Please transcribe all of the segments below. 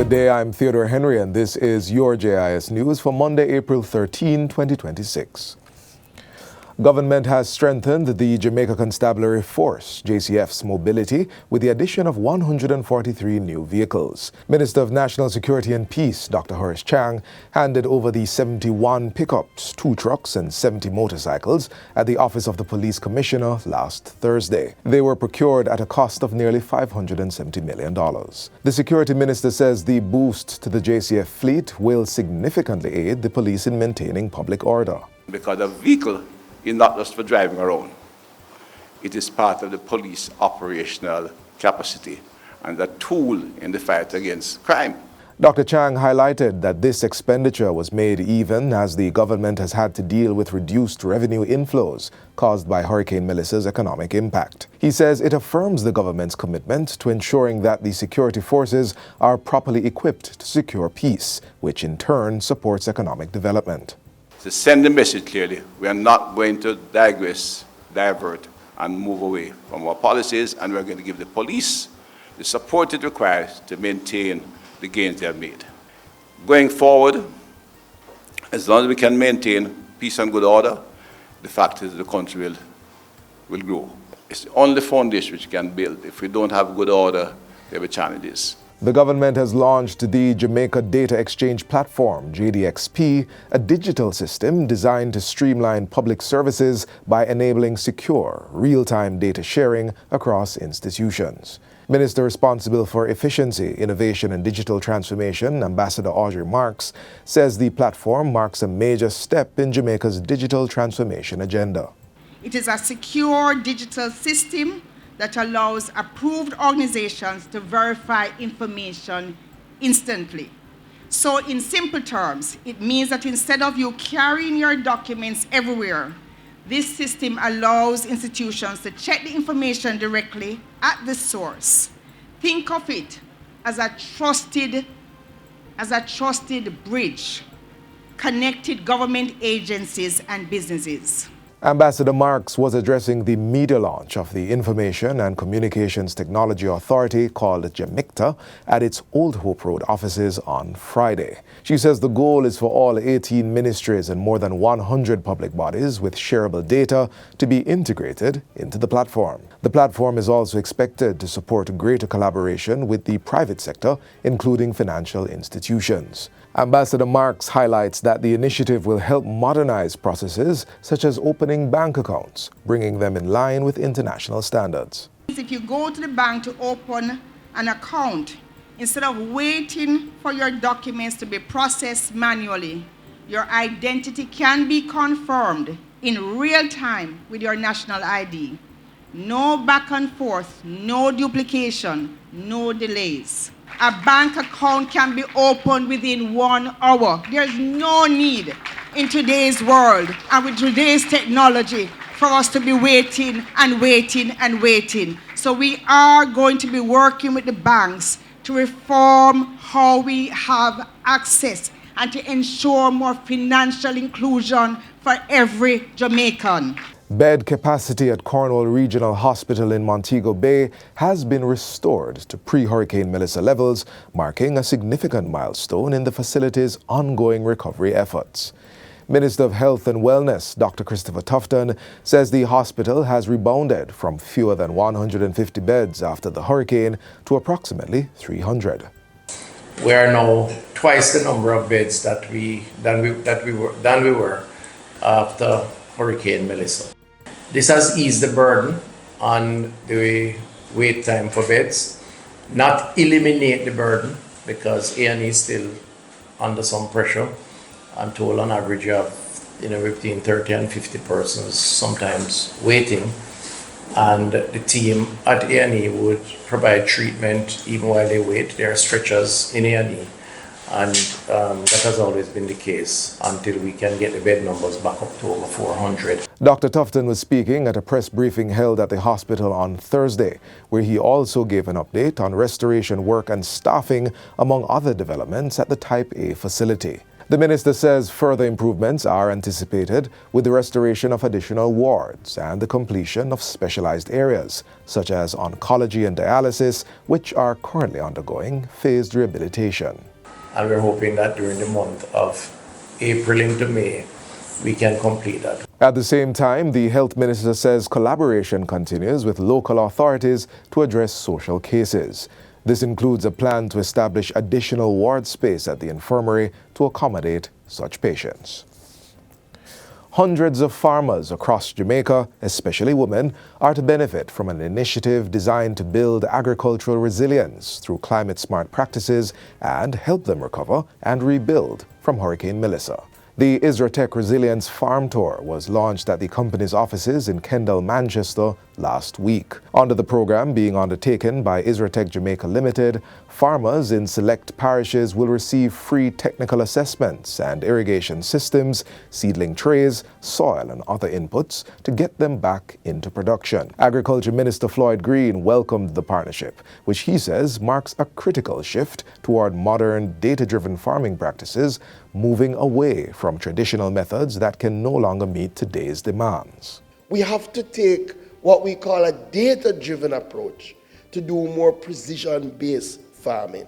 Good day, I'm Theodore Henry, and this is your JIS News for Monday, April 13, 2026. Government has strengthened the Jamaica Constabulary Force, JCF's mobility, with the addition of 143 new vehicles. Minister of National Security and Peace, Dr. Horace Chang, handed over the 71 pickups, 2 trucks and 70 motorcycles at the Office of the Police Commissioner last Thursday. They were procured at a cost of nearly $570 million. The Security Minister says the boost to the JCF fleet will significantly aid the police in maintaining public order. Because a vehicle is not just for driving around. It is part of the police operational capacity and a tool in the fight against crime. Dr. Chang highlighted that this expenditure was made even as the government has had to deal with reduced revenue inflows caused by Hurricane Melissa's economic impact. He says it affirms the government's commitment to ensuring that the security forces are properly equipped to secure peace, which in turn supports economic development. To send the message clearly, we are not going to digress, divert, and move away from our policies, and we're going to give the police the support it requires to maintain the gains they have made. Going forward, as long as we can maintain peace and good order, the fact is the country will grow. It's the only foundation which we can build. If we don't have good order, there will be challenges. The government has launched the Jamaica Data Exchange Platform, JDXP, a digital system designed to streamline public services by enabling secure, real-time data sharing across institutions. Minister responsible for efficiency, innovation and digital transformation, Ambassador Audrey Marks, says the platform marks a major step in Jamaica's digital transformation agenda. It is a secure digital system that allows approved organizations to verify information instantly. So in simple terms, it means that instead of you carrying your documents everywhere, this system allows institutions to check the information directly at the source. Think of it as a trusted bridge, connected government agencies and businesses. Ambassador Marks was addressing the media launch of the Information and Communications Technology Authority, called JAMICTA, at its Old Hope Road offices on Friday. She says the goal is for all 18 ministries and more than 100 public bodies with shareable data to be integrated into the platform. The platform is also expected to support greater collaboration with the private sector, including financial institutions. Ambassador Marks highlights that the initiative will help modernize processes such as opening bank accounts, bringing them in line with international standards. If you go to the bank to open an account, instead of waiting for your documents to be processed manually, your identity can be confirmed in real time with your national ID. No back and forth, no duplication, no delays. A bank account can be opened within 1 hour. There's no need in today's world and with today's technology for us to be waiting and waiting and waiting. So we are going to be working with the banks to reform how we have access and to ensure more financial inclusion for every Jamaican. Bed capacity at Cornwall Regional Hospital in Montego Bay has been restored to pre-Hurricane Melissa levels, marking a significant milestone in the facility's ongoing recovery efforts. Minister of Health and Wellness, Dr. Christopher Tufton, says the hospital has rebounded from fewer than 150 beds after the hurricane to approximately 300. We are now twice the number of beds than we were after Hurricane Melissa. This has eased the burden on the wait time for beds, not eliminate the burden because A&E is still under some pressure. I'm told on average you have between 30 and 50 persons sometimes waiting, and the team at A&E would provide treatment even while they wait. There are stretchers in A&E, and that has always been the case until we can get the bed numbers back up to over 400. Dr. Tufton was speaking at a press briefing held at the hospital on Thursday, where he also gave an update on restoration work and staffing, among other developments at the Type A facility. The minister says further improvements are anticipated with the restoration of additional wards and the completion of specialized areas, such as oncology and dialysis, which are currently undergoing phased rehabilitation. And we're hoping that during the month of April into May, we can complete that. At the same time, the health minister says collaboration continues with local authorities to address social cases. This includes a plan to establish additional ward space at the infirmary to accommodate such patients. Hundreds of farmers across Jamaica, especially women, are to benefit from an initiative designed to build agricultural resilience through climate-smart practices and help them recover and rebuild from Hurricane Melissa. The ISRATEC Resilience Farm Tour was launched at the company's offices in Kendal, Manchester last week. Under the program being undertaken by ISRATEC Jamaica Limited, farmers in select parishes will receive free technical assessments and irrigation systems, seedling trays, soil and other inputs to get them back into production. Agriculture Minister Floyd Green welcomed the partnership, which he says marks a critical shift toward modern, data-driven farming practices, moving away from traditional methods that can no longer meet today's demands. We have to take what we call a data-driven approach to do more precision-based farming.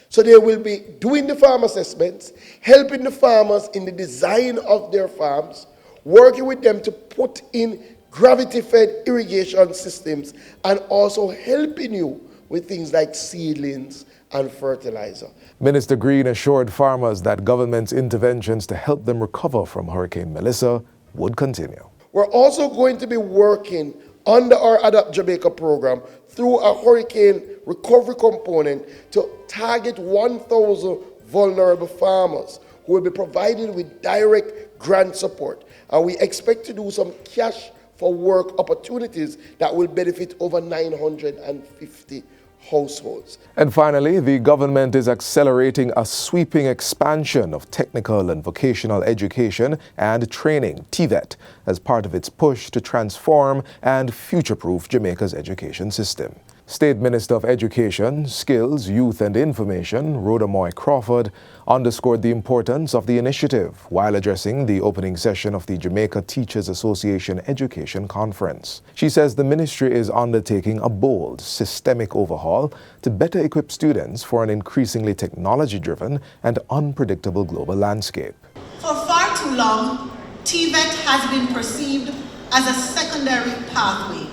So they will be doing the farm assessments, helping the farmers in the design of their farms, working with them to put in gravity-fed irrigation systems, and also helping you with things like seedlings and fertilizer. Minister Green assured farmers that government's interventions to help them recover from Hurricane Melissa would continue. We're also going to be working under our Adapt Jamaica program through a hurricane recovery component to target 1,000 vulnerable farmers who will be provided with direct grant support. And we expect to do some cash for work opportunities that will benefit over 950 households. And finally, the government is accelerating a sweeping expansion of technical and vocational education and training, TVET, as part of its push to transform and future-proof Jamaica's education system. State Minister of Education, Skills, Youth and Information, Rhoda Moy Crawford, underscored the importance of the initiative while addressing the opening session of the Jamaica Teachers Association Education Conference. She says the ministry is undertaking a bold, systemic overhaul to better equip students for an increasingly technology-driven and unpredictable global landscape. For far too long, TVET has been perceived as a secondary pathway.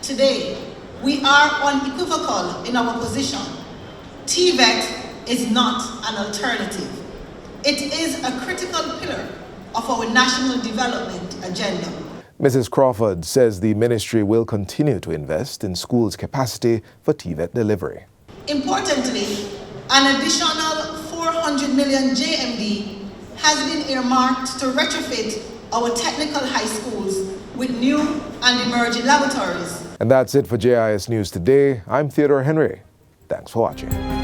Today, we are unequivocal in our position. TVET is not an alternative. It is a critical pillar of our national development agenda. Mrs. Crawford says the ministry will continue to invest in schools' capacity for TVET delivery. Importantly, an additional 400 million JMD has been earmarked to retrofit our technical high schools with new and emerging laboratories. And that's it for JIS News Today. I'm Theodore Henry. Thanks for watching.